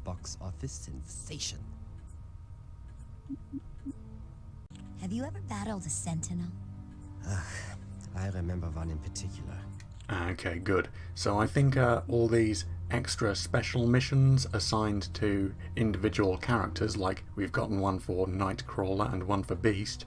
box office sensation. Have you ever battled a sentinel? I remember one in particular. Okay, good. So I think all these extra special missions assigned to individual characters, like we've gotten one for Nightcrawler and one for Beast,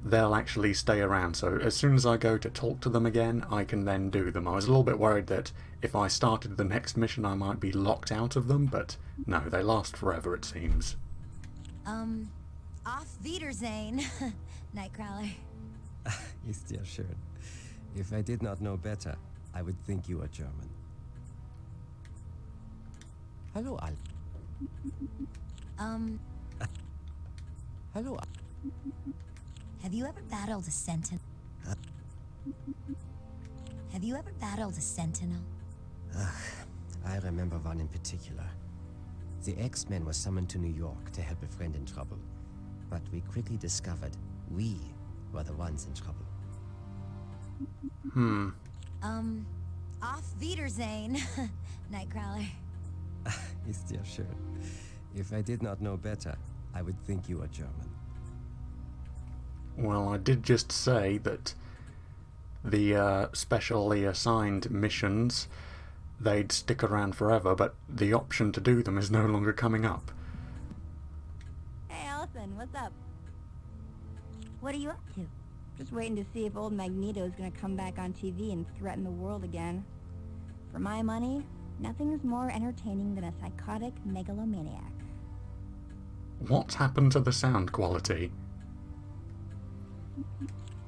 they'll actually stay around. So as soon as I go to talk to them again, I can then do them. I was a little bit worried that if I started the next mission I might be locked out of them, but no, they last forever it seems. Auf Wiedersehen, Nightcrawler. Ist ja schön. If I did not know better, I would think you are German. Hallo, Al. Hallo. Have you ever battled a sentinel? Have you ever battled a sentinel? I remember one in particular. The X-Men were summoned to New York to help a friend in trouble. But we quickly discovered we were the ones in trouble. Auf Wiedersehen, Nightcrawler. Ist ja schön. If I did not know better, I would think you are German. Well, I did just say that the specially assigned missions, they'd stick around forever, but the option to do them is no longer coming up. Hey, Alison, what's up? What are you up to? Just waiting to see if old Magneto is gonna come back on TV and threaten the world again. For my money, nothing is more entertaining than a psychotic megalomaniac. What's happened to the sound quality?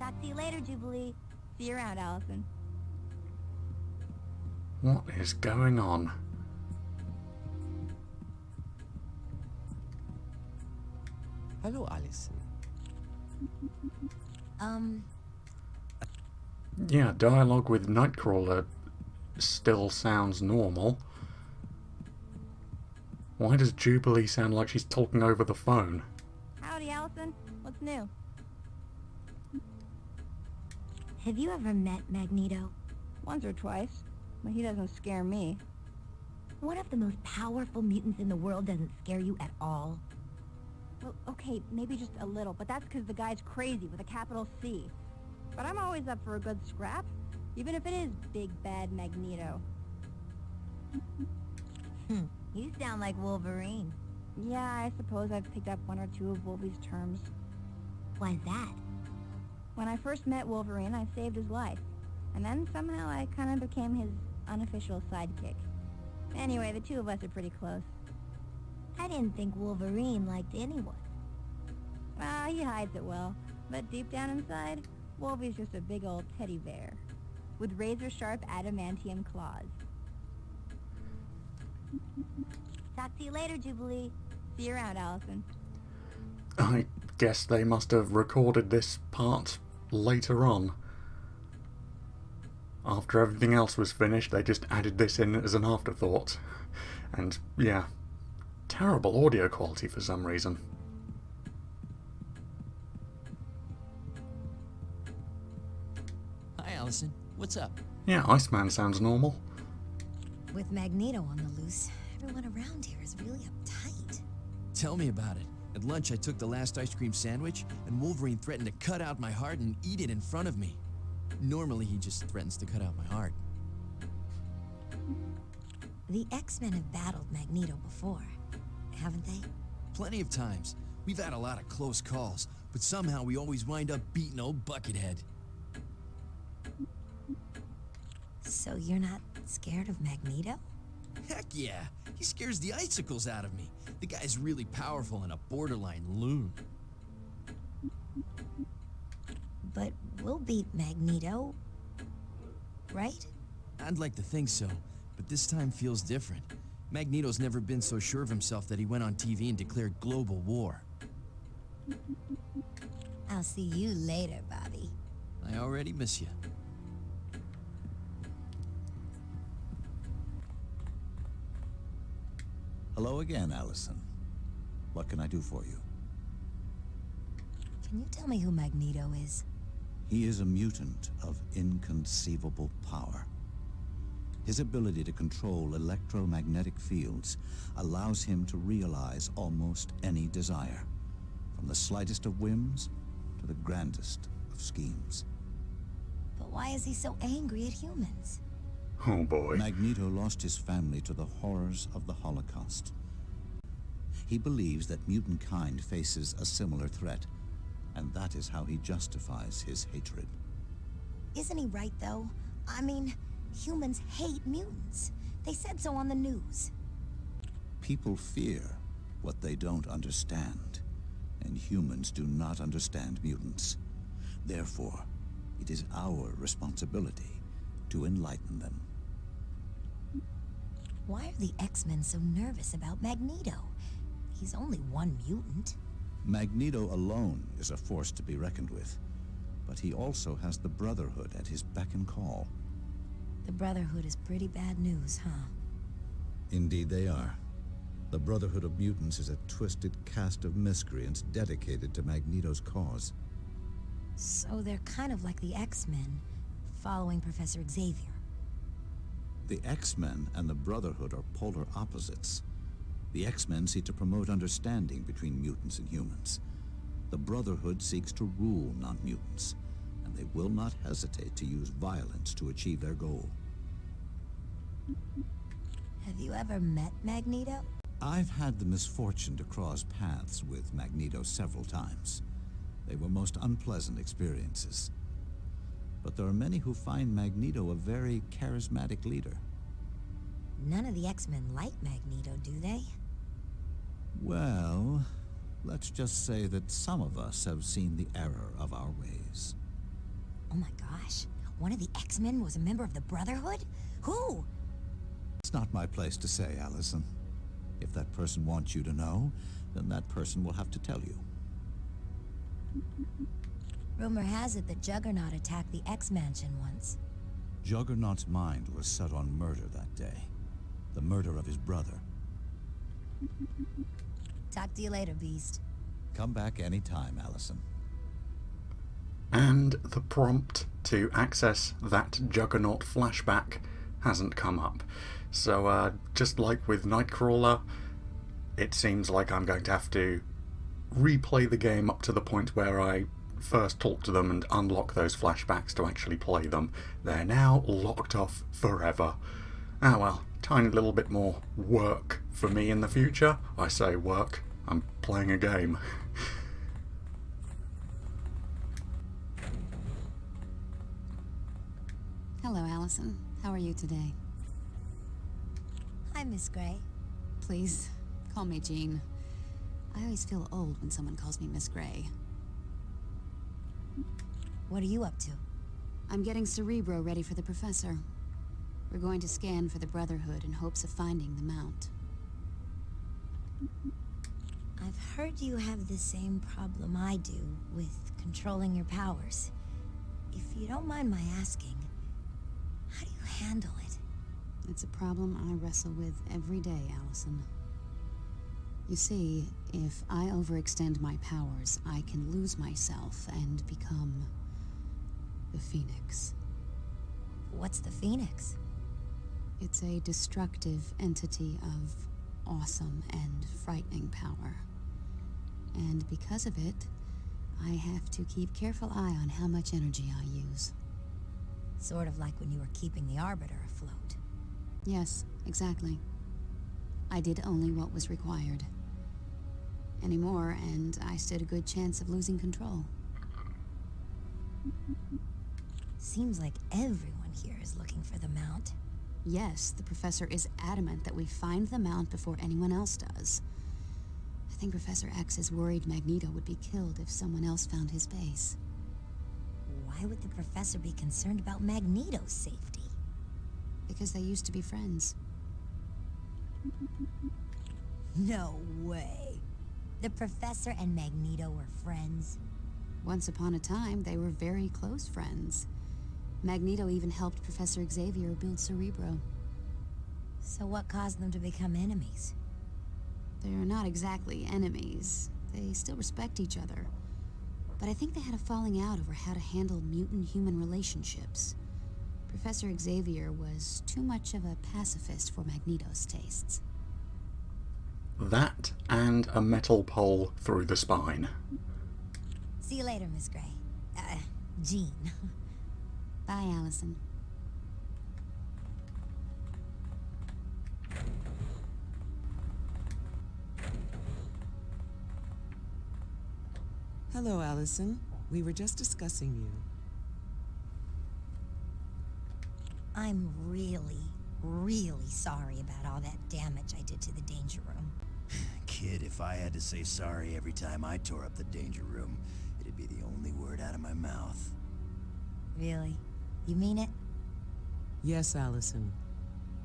Talk to you later, Jubilee. See you around, Alison. What is going on? Hallo, Alison. Yeah, dialogue with Nightcrawler still sounds normal. Why does Jubilee sound like she's talking over the phone? Howdy, Alison. What's new? Have you ever met Magneto? Once or twice, but he doesn't scare me. One of the most powerful mutants in the world doesn't scare you at all. Well, okay, maybe just a little, but that's because the guy's crazy with a capital C. But I'm always up for a good scrap, even if it is big bad Magneto. You sound like Wolverine. Yeah, I suppose I've picked up one or two of Wolvie's terms. Why's that? When I first met Wolverine, I saved his life. And then somehow I kind of became his unofficial sidekick. Anyway, the two of us are pretty close. I didn't think Wolverine liked anyone. Well, he hides it well. But deep down inside, Wolvie's just a big old teddy bear. With razor-sharp adamantium claws. Talk to you later, Jubilee. See you around, Alison. I guess they must have recorded this part later on. After everything else was finished, they just added this in as an afterthought. And, yeah, terrible audio quality for some reason. Hi, Alison. What's up? Yeah, Iceman sounds normal. With Magneto on the loose, everyone around here is really uptight. Tell me about it. At lunch, I took the last ice cream sandwich, and Wolverine threatened to cut out my heart and eat it in front of me. Normally, he just threatens to cut out my heart. The X-Men have battled Magneto before, haven't they? Plenty of times. We've had a lot of close calls, but somehow we always wind up beating old Buckethead. So you're not scared of Magneto? Heck yeah! He scares the icicles out of me. The guy's really powerful and a borderline loon. But we'll beat Magneto, right? I'd like to think so, but this time feels different. Magneto's never been so sure of himself that he went on TV and declared global war. I'll see you later, Bobby. I already miss you. Hello again, Alison. What can I do for you? Can you tell me who Magneto is? He is a mutant of inconceivable power. His ability to control electromagnetic fields allows him to realize almost any desire, from the slightest of whims to the grandest of schemes. But why is he so angry at humans? Oh boy. Magneto lost his family to the horrors of the Holocaust. He believes that mutant kind faces a similar threat, and that is how he justifies his hatred. Isn't he right, though? I mean, humans hate mutants. They said so on the news. People fear what they don't understand, and humans do not understand mutants. Therefore, it is our responsibility to enlighten them. Why are the X-Men so nervous about Magneto? He's only one mutant. Magneto alone is a force to be reckoned with, but he also has the Brotherhood at his beck and call. The Brotherhood is pretty bad news, huh? Indeed they are. The Brotherhood of Mutants is a twisted cast of miscreants dedicated to Magneto's cause. So they're kind of like the X-Men, following Professor Xavier. The X-Men and the Brotherhood are polar opposites. The X-Men seek to promote understanding between mutants and humans. The Brotherhood seeks to rule non-mutants, and they will not hesitate to use violence to achieve their goal. Have you ever met Magneto? I've had the misfortune to cross paths with Magneto several times. They were most unpleasant experiences. But there are many who find Magneto a very charismatic leader. None of the X-Men like Magneto, do they? Well, let's just say that some of us have seen the error of our ways. Oh my gosh, one of the X-Men was a member of the Brotherhood? Who? It's not my place to say, Alison. If that person wants you to know, then that person will have to tell you. Rumor has it that Juggernaut attacked the X-Mansion once. Juggernaut's mind was set on murder that day. The murder of his brother. Talk to you later, Beast. Come back anytime, Alison. And the prompt to access that Juggernaut flashback hasn't come up. So just like with Nightcrawler, it seems like I'm going to have to replay the game up to the point where I first talk to them and unlock those flashbacks to actually play them. They're now locked off forever. Ah well, tiny little bit more work for me in the future. I say work, I'm playing a game. Hello, Alison. How are you today? Hi, Miss Gray. Please, call me Jean. I always feel old when someone calls me Miss Gray. What are you up to? I'm getting Cerebro ready for the Professor. We're going to scan for the Brotherhood in hopes of finding the Mount. I've heard you have the same problem I do with controlling your powers. If you don't mind my asking, how do you handle it? It's a problem I wrestle with every day, Alison. You see, if I overextend my powers, I can lose myself and become the Phoenix. What's the Phoenix? It's a destructive entity of awesome and frightening power. And because of it, I have to keep careful eye on how much energy I use. Sort of like when you were keeping the Arbiter afloat. Yes, exactly. I did only what was required. Anymore, and I stood a good chance of losing control. Seems like everyone here is looking for the Mount. Yes, the Professor is adamant that we find the Mount before anyone else does. I think Professor X is worried Magneto would be killed if someone else found his base. Why would the Professor be concerned about Magneto's safety? Because they used to be friends. No way. The Professor and Magneto were friends. Once upon a time, they were very close friends. Magneto even helped Professor Xavier build Cerebro. So what caused them to become enemies? They're not exactly enemies. They still respect each other. But I think they had a falling out over how to handle mutant-human relationships. Professor Xavier was too much of a pacifist for Magneto's tastes. That and a metal pole through the spine. See you later, Miss Gray. Jean. Bye, Allison. Hello, Alison. We were just discussing you. I'm really sorry about all that damage I did to the danger room. Kid, if I had to say sorry every time I tore up the danger room, it'd be the only word out of my mouth. Really? You mean it? Yes, Allison.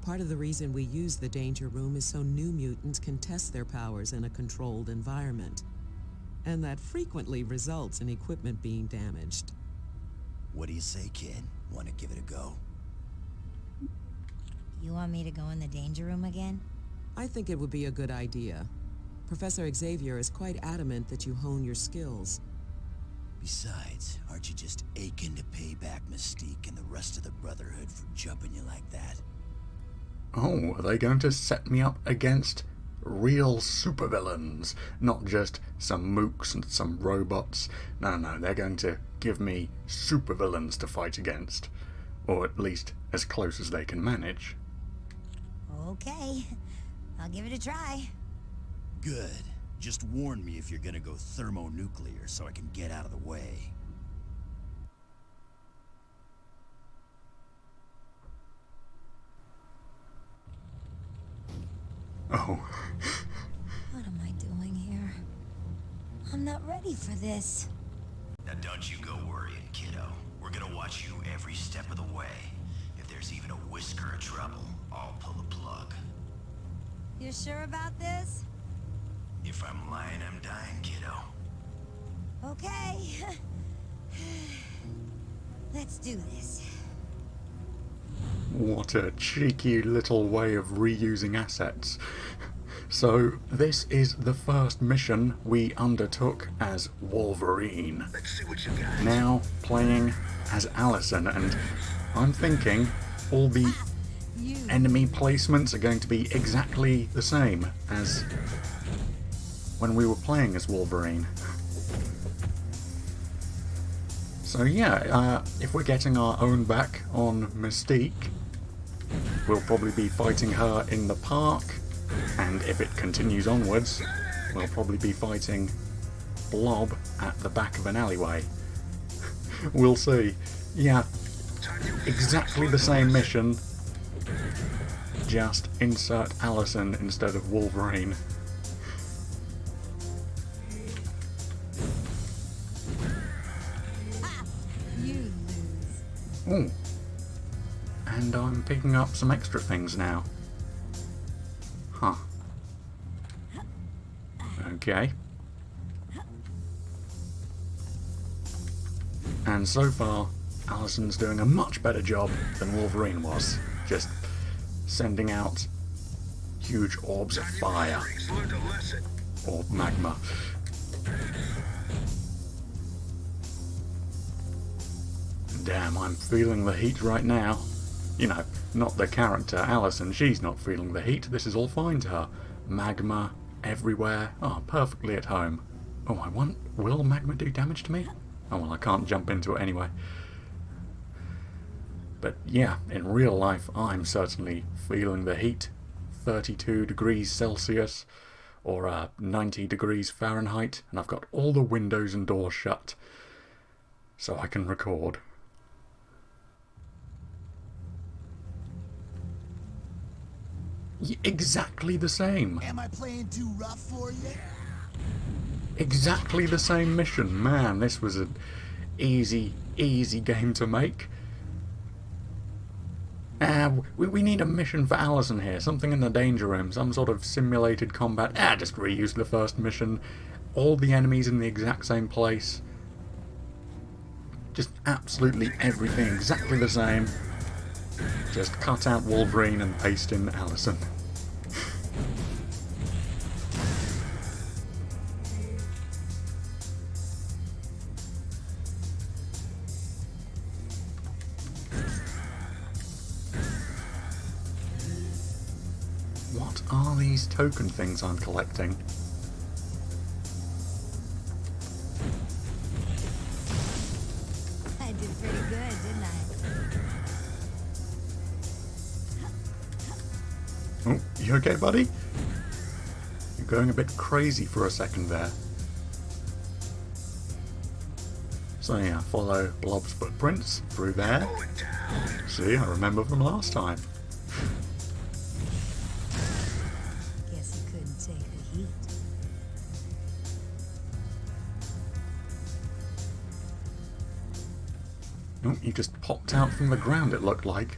Part of the reason we use the danger room is so new mutants can test their powers in a controlled environment. And that frequently results in equipment being damaged. What do you say, kid? Want to give it a go? You want me to go in the danger room again? I think it would be a good idea. Professor Xavier is quite adamant that you hone your skills. Besides, aren't you just aching to pay back Mystique and the rest of the Brotherhood for jumping you like that? Oh, are they going to set me up against real supervillains? Not just some mooks and some robots. No, they're going to give me supervillains to fight against. Or at least as close as they can manage. Okay. I'll give it a try. Good. Just warn me if you're gonna go thermonuclear so I can get out of the way. Oh. What am I doing here? I'm not ready for this. Now don't you go worrying, kiddo. We're gonna watch you every step of the way. If there's even a whisker of trouble, I'll pull the plug. You're sure about this? If I'm lying, I'm dying, kiddo. Okay. Let's do this. What a cheeky little way of reusing assets. So, this is the first mission we undertook as Wolverine. Let's see what you got. Now playing as Alison, and I'm thinking all the enemy placements are going to be exactly the same as when we were playing as Wolverine. So yeah, if we're getting our own back on Mystique, we'll probably be fighting her in the park, and if it continues onwards, we'll probably be fighting Blob at the back of an alleyway. We'll see. Yeah, exactly the same mission, just insert Alison instead of Wolverine. You lose. Ooh. And I'm picking up some extra things now. Huh. Okay. And so far, Alison's doing a much better job than Wolverine was. Just sending out huge orbs of fire. Or magma. Damn, I'm feeling the heat right now. You know, not the character Alison, she's not feeling the heat. This is all fine to her. Magma everywhere. Oh, perfectly at home. Oh, I want... Will magma do damage to me? Oh, well, I can't jump into it anyway. But yeah, in real life, I'm certainly feeling the heat. 32 degrees Celsius, or 90 degrees Fahrenheit, and I've got all the windows and doors shut, so I can record. Exactly the same. Am I playing too rough for you? Exactly the same mission. Man, this was an easy game to make. We need a mission for Alison here. Something in the danger room. Some sort of simulated combat. Just reuse the first mission. All the enemies in the exact same place. Just absolutely everything exactly the same. Just cut out Wolverine and paste in Alison. are these token things I'm collecting? I did pretty good, didn't I? Oh, you okay, buddy? You're going a bit crazy for a second there. So yeah, follow Blob's footprints through there. See, I remember from last time. Guess he couldn't take the heat. Oh, he just popped out from the ground, it looked like.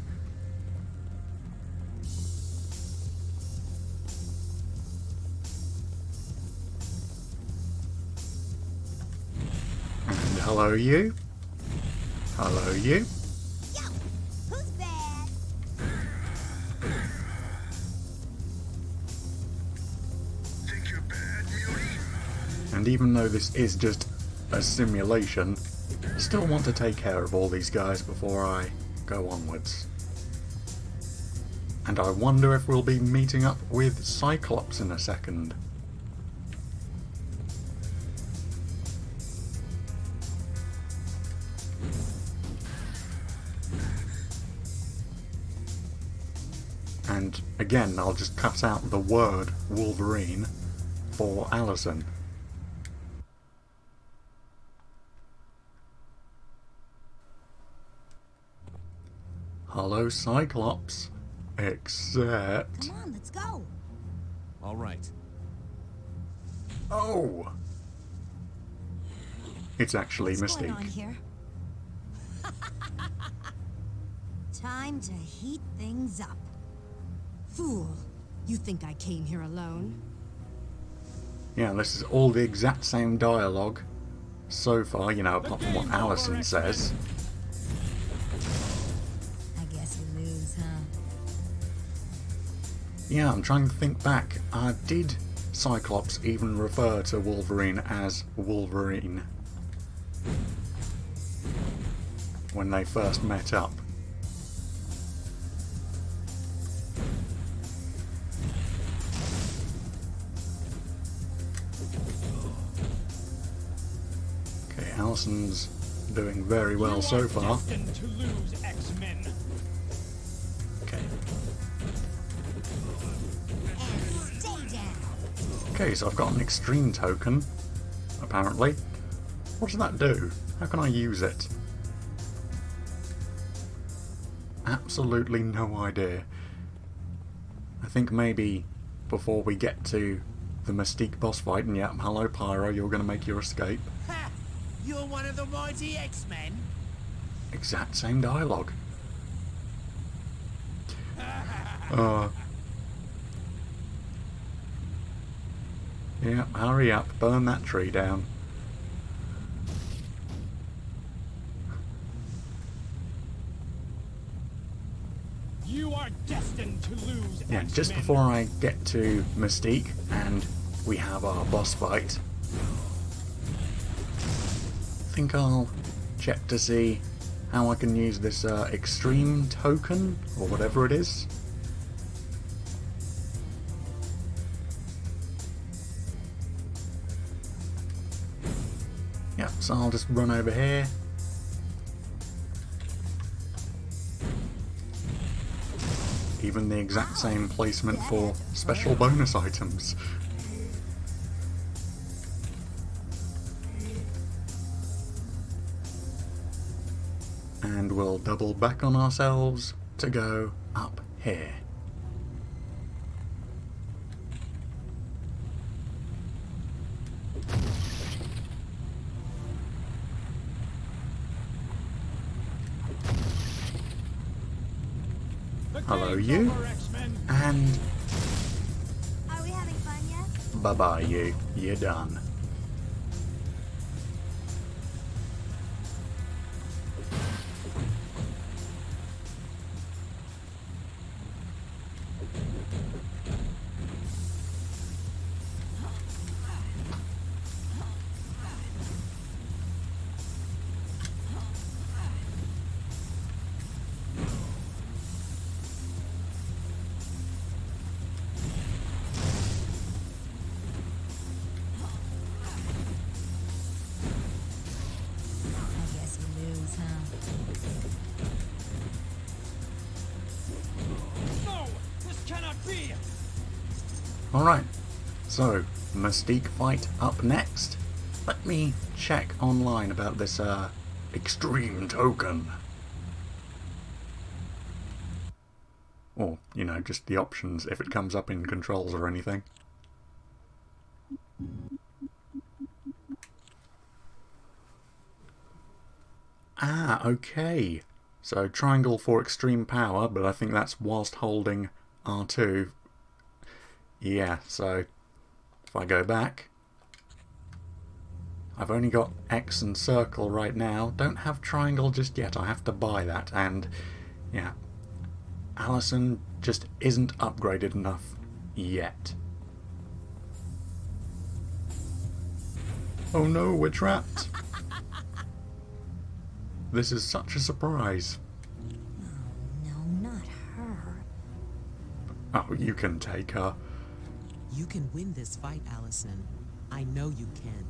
And hello, you. Hello, you. Yo! Who's bad? Think you're bad, Muley? And even though this is just a simulation, I still want to take care of all these guys before I go onwards. And I wonder if we'll be meeting up with Cyclops in a second. And again, I'll just cut out the word Wolverine for Alison. Hello, Cyclops. Except... Come on, let's go. All right. Oh! It's actually What's going on Mystique. here? Time to heat things up. Fool! You think I came here alone? Yeah, this is all the exact same dialogue so far, you know, apart from what Alison says. I guess you lose, huh? Yeah, I'm trying to think back. Did Cyclops even refer to Wolverine as Wolverine when they first met up? Okay, Alison's doing very well so far. Destined to lose, X-Men. Okay. And stay down. Okay, so I've got an extreme token, apparently. What does that do? How can I use it? Absolutely no idea. I think maybe before we get to the Mystique boss fight, and yeah, hello Pyro, you're going to make your escape. Ha! You're one of the mighty X-Men? Exact same dialogue. Yeah, hurry up, burn that tree down. You are destined to lose, Yeah, X-Men. just before I get to Mystique and we have our boss fight, I think I'll check to see how I can use this extreme token, or whatever it is. Yeah, so I'll just run over here. Even the exact same placement for special bonus items. And we'll double back on ourselves to go up here. The Hello, game's you. over, X-Men. And Are we having fun yet? bye-bye, you. You're done. Alright, so Mystique fight up next. Let me check online about this extreme token. Or, you know, just the options if it comes up in controls or anything. Ah, okay. So triangle for extreme power, but I think that's whilst holding R2. Yeah, so if I go back, I've only got X and circle right now. Don't have triangle just yet. I have to buy that. And yeah, Alison just isn't upgraded enough yet. Oh no, we're trapped. This is such a surprise. No, not her. Oh, you can take her. You can win this fight, Alison. I know you can.